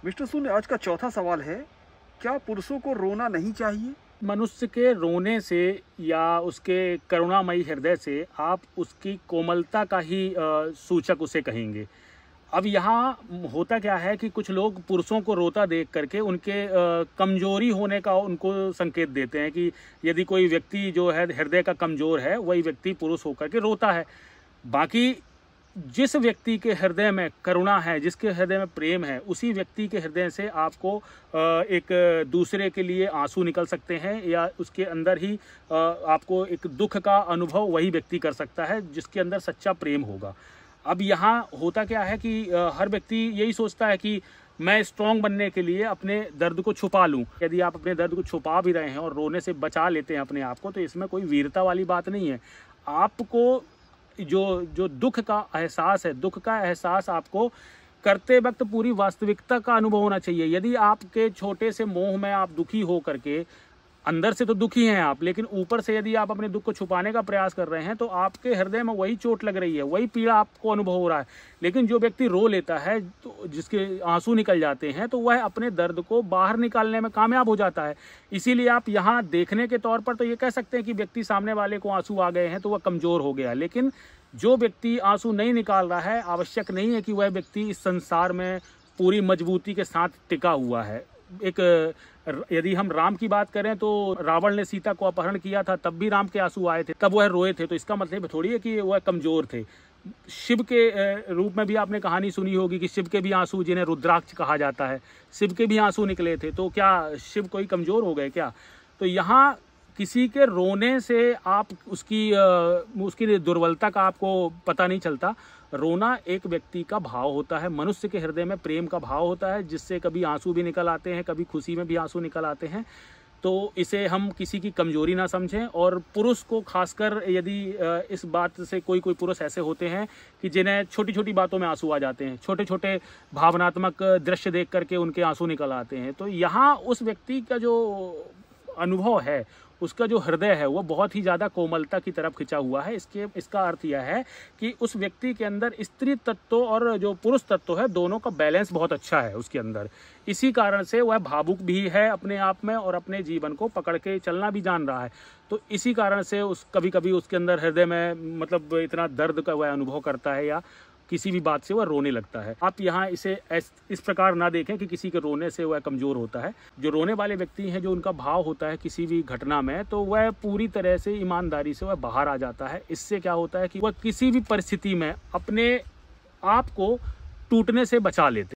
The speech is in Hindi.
मिस्टर सुन, आज का चौथा सवाल है, क्या पुरुषों को रोना नहीं चाहिए? मनुष्य के रोने से या उसके करुणामयी हृदय से आप उसकी कोमलता का ही सूचक उसे कहेंगे। अब यहाँ होता क्या है कि कुछ लोग पुरुषों को रोता देख करके उनके कमजोरी होने का उनको संकेत देते हैं कि यदि कोई व्यक्ति जो है हृदय का कमजोर है, वही व्यक्ति पुरुष होकर के रोता है। बाकी जिस व्यक्ति के हृदय में करुणा है, जिसके हृदय में प्रेम है, उसी व्यक्ति के हृदय से आपको एक दूसरे के लिए आंसू निकल सकते हैं, या उसके अंदर ही आपको एक दुख का अनुभव वही व्यक्ति कर सकता है जिसके अंदर सच्चा प्रेम होगा। अब यहाँ होता क्या है कि हर व्यक्ति यही सोचता है कि मैं स्ट्रांग बनने के लिए अपने दर्द को छुपा लूं। यदि आप अपने दर्द को छुपा भी रहे हैं और रोने से बचा लेते हैं अपने आप को, तो इसमें कोई वीरता वाली बात नहीं है। आपको जो दुख का एहसास है, दुख का एहसास आपको करते वक्त पूरी वास्तविकता का अनुभव होना चाहिए। यदि आपके छोटे से मोह में आप दुखी हो करके, अंदर से तो दुखी हैं आप, लेकिन ऊपर से यदि आप अपने दुख को छुपाने का प्रयास कर रहे हैं, तो आपके हृदय में वही चोट लग रही है, वही पीड़ा आपको अनुभव हो रहा है। लेकिन जो व्यक्ति रो लेता है, तो जिसके आंसू निकल जाते हैं, तो वह अपने दर्द को बाहर निकालने में कामयाब हो जाता है। इसीलिए आप यहाँ देखने के तौर पर तो ये कह सकते हैं कि व्यक्ति सामने वाले को आंसू आ गए हैं तो वह कमजोर हो गया। लेकिन जो व्यक्ति आंसू नहीं निकाल रहा है, आवश्यक नहीं है कि वह व्यक्ति इस संसार में पूरी मजबूती के साथ टिका हुआ है। यदि हम राम की बात करें तो रावण ने सीता को अपहरण किया था, तब भी राम के आंसू आए थे, तब वह रोए थे। तो इसका मतलब थोड़ी है कि वह कमजोर थे। शिव के रूप में भी आपने कहानी सुनी होगी कि शिव के भी आंसू, जिन्हें रुद्राक्ष कहा जाता है, शिव के भी आंसू निकले थे। तो क्या शिव कोई कमजोर हो गए क्या? तो यहाँ किसी के रोने से आप उसकी दुर्बलता का आपको पता नहीं चलता। रोना एक व्यक्ति का भाव होता है, मनुष्य के हृदय में प्रेम का भाव होता है, जिससे कभी आंसू भी निकल आते हैं, कभी खुशी में भी आंसू निकल आते हैं। तो इसे हम किसी की कमजोरी ना समझें। और पुरुष को खासकर, यदि इस बात से कोई पुरुष ऐसे होते हैं कि जिन्हें छोटी छोटी बातों में आंसू आ जाते हैं, छोटे छोटे भावनात्मक दृश्य देख करके उनके आंसू निकल आते हैं, तो यहाँ उस व्यक्ति का जो अनुभव है, उसका जो हृदय है, वो बहुत ही ज़्यादा कोमलता की तरफ खिंचा हुआ है। इसका अर्थ यह है कि उस व्यक्ति के अंदर स्त्री तत्व और जो पुरुष तत्व है, दोनों का बैलेंस बहुत अच्छा है उसके अंदर। इसी कारण से वह भावुक भी है अपने आप में और अपने जीवन को पकड़ के चलना भी जान रहा है। तो इसी कारण से कभी कभी उसके अंदर हृदय में मतलब इतना दर्द का वह अनुभव करता है, या किसी भी बात से वह रोने लगता है। आप यहाँ इसे इस प्रकार ना देखें कि किसी के रोने से वह कमजोर होता है। जो रोने वाले व्यक्ति हैं, जो उनका भाव होता है किसी भी घटना में, तो वह पूरी तरह से ईमानदारी से वह बाहर आ जाता है। इससे क्या होता है कि वह किसी भी परिस्थिति में अपने आप को टूटने से बचा लेते हैं।